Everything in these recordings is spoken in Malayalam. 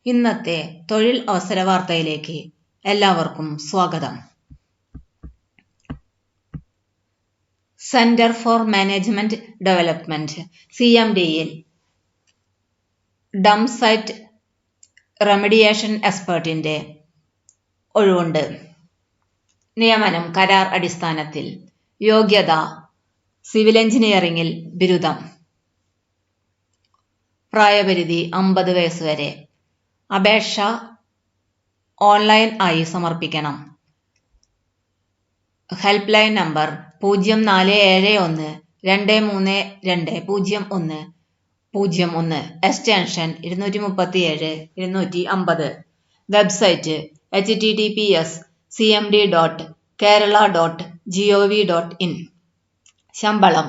ഇന്നത്തെ തൊഴിൽ അവസര വാർത്തയിലേക്ക് എല്ലാവർക്കും സ്വാഗതം. സെന്റർ ഫോർ മാനേജ്മെന്റ് ഡെവലപ്മെന്റ് CMDയിൽ ഡംപ് സൈറ്റ് റെമഡിയേഷൻ എക്സ്പെർട്ടിന്റെ ഒഴിവുണ്ട്. നിയമനം കരാർ അടിസ്ഥാനത്തിൽ. യോഗ്യത സിവിൽ എഞ്ചിനീയറിംഗിൽ ബിരുദം. പ്രായപരിധി 50 വയസ്സ് വരെ. അപേക്ഷ ഓൺലൈൻ ആയി സമർപ്പിക്കണം. Help line number 047123200101 extension 237 website https://cmd.kerala.gov.in. ശമ്പളം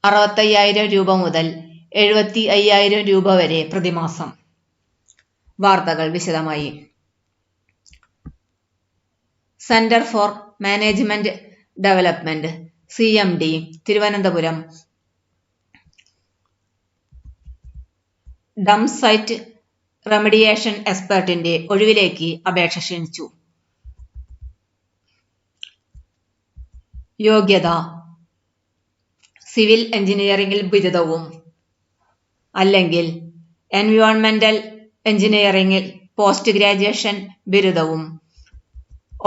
65,000 രൂപ മുതൽ 75,000 രൂപ വരെ പ്രതിമാസം. വാർത്തകൾ വിശദമായി. Centre for management development CMD Thiruvananthapuram dump site remediation എക്സ്പെർട്ടിന്റെ ഒഴിവിലേക്ക് അപേക്ഷ ക്ഷണിച്ചു. യോഗ്യത സിവിൽ എഞ്ചിനീയറിംഗിൽ ബിരുദവും അല്ലെങ്കിൽ എൻവയോൺമെന്റൽ എഞ്ചിനീയറിംഗിൽ പോസ്റ്റ് ഗ്രാജുവേഷൻ ബിരുദവും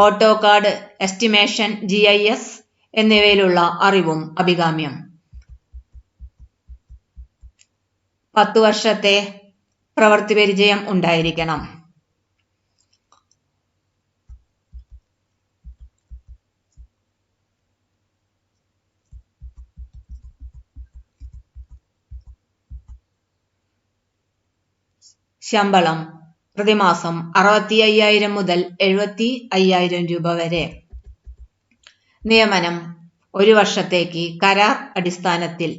ഓട്ടോകാഡ് എസ്റ്റിമേഷൻ GIS എന്നിവയിലുള്ള അറിവും അഭികാമ്യം. 10 വർഷത്തെ പ്രവൃത്തി പരിചയം ഉണ്ടായിരിക്കണം. ശമ്പളം പ്രതിമാസം 65,000 മുതൽ 75,000 രൂപ വരെ. നിയമനം 1 വർഷത്തേക്ക് കരാർ അടിസ്ഥാനത്തിൽ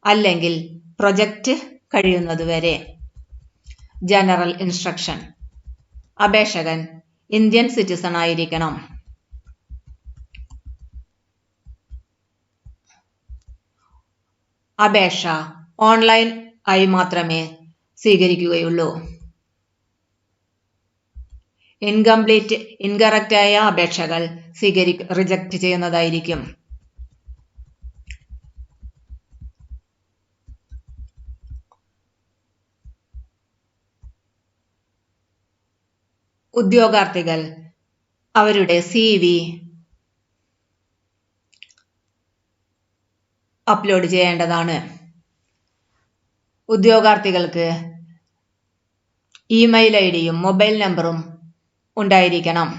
അല്ലെങ്കിൽ പ്രൊജക്റ്റ് കഴിയുന്നതുവരെ. General instruction. അപേക്ഷകൻ ഇന്ത്യൻ സിറ്റിസൺ ആയിരിക്കണം. അപേക്ഷ ഓൺലൈൻ ആയി മാത്രമേ സ്വീകരിക്കുകയുള്ളൂ. ഇൻകംപ്ലീറ്റ് ഇൻകറക്റ്റ് ആയ അപേക്ഷകൾ റിജക്റ്റ് ചെയ്യുന്നതായിരിക്കും. ഉദ്യോഗാർത്ഥികൾ അവരുടെ CV അപ്ലോഡ് ചെയ്യേണ്ടതാണ്. ഉദ്യോഗാർത്ഥികൾക്ക് ഇമെയിൽ IDയും മൊബൈൽ നമ്പറും ഉണ്ടായിരിക്കണം.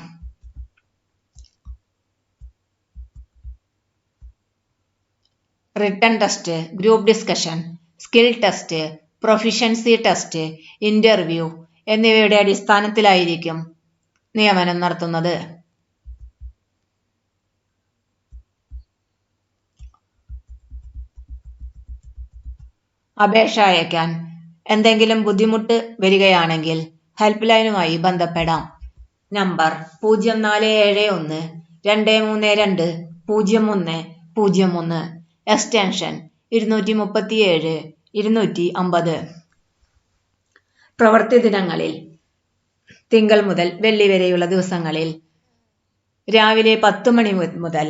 Written test, group discussion, skill test, proficiency test, interview എന്നിവയുടെ അടിസ്ഥാനത്തിലായിരിക്കും നിയമനം നടത്തുന്നത്. അപേക്ഷ അയക്കാൻ എന്തെങ്കിലും ബുദ്ധിമുട്ട് വരികയാണെങ്കിൽ ഹെൽപ്പ് ലൈനുമായി ബന്ധപ്പെടാം. നമ്പർ 0412320101 എക്സ്റ്റൻഷൻ 237 പ്രവൃത്തി ദിനങ്ങളിൽ തിങ്കൾ മുതൽ വെള്ളി വരെയുള്ള ദിവസങ്ങളിൽ രാവിലെ 10 മണി മുതൽ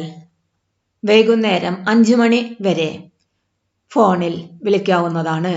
വൈകുന്നേരം 5 മണി വരെ ഫോണിൽ വിളിക്കാവുന്നതാണ്.